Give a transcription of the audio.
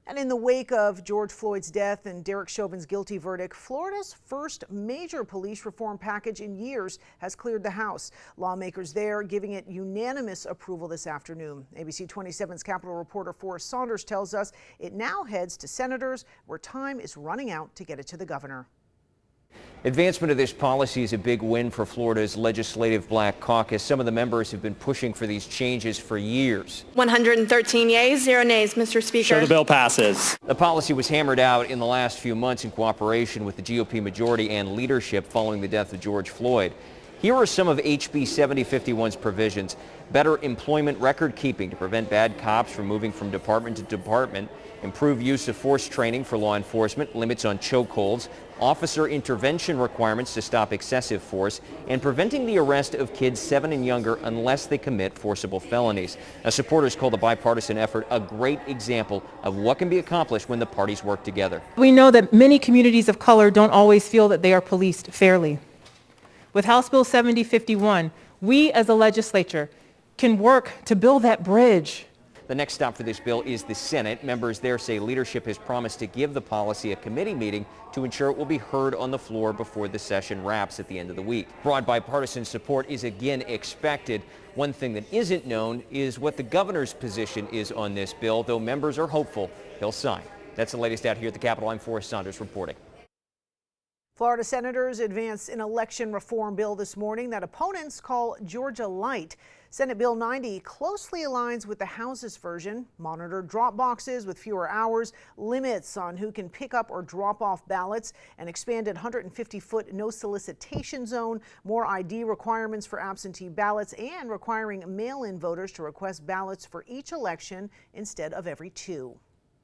And in the wake of George Floyd's death and Derek Chauvin's guilty verdict, Florida's first major police reform package in years has cleared the House. Lawmakers there giving it unanimous approval this afternoon. ABC 27's Capitol reporter Forrest Saunders tells us it now heads to senators, where time is running out to get it to the governor. Advancement of this policy is a big win for Florida's Legislative Black Caucus. Some of the members have been pushing for these changes for years. 113 yeas, 0 nays, Mr. Speaker. So the bill passes. The policy was hammered out in the last few months in cooperation with the GOP majority and leadership following the death of George Floyd. Here are some of HB 7051's provisions. Better employment record keeping to prevent bad cops from moving from department to department. Improved use of force training for law enforcement. Limits on chokeholds. Officer intervention requirements to stop excessive force. And preventing the arrest of kids 7 and younger unless they commit forcible felonies. Now, supporters call the bipartisan effort a great example of what can be accomplished when the parties work together. We know that many communities of color don't always feel that they are policed fairly. With House Bill 7051, we as a legislature can work to build that bridge. The next stop for this bill is the Senate. Members there say leadership has promised to give the policy a committee meeting to ensure it will be heard on the floor before the session wraps at the end of the week. Broad bipartisan support is again expected. One thing that isn't known is what the governor's position is on this bill, though members are hopeful he'll sign. That's the latest out here at the Capitol. I'm Forrest Saunders reporting. Florida senators advanced an election reform bill this morning that opponents call Georgia Light. Senate Bill 90 closely aligns with the House's version. Monitored drop boxes with fewer hours, limits on who can pick up or drop off ballots, an expanded 150-foot no solicitation zone, more ID requirements for absentee ballots, and requiring mail-in voters to request ballots for each election instead of every 2.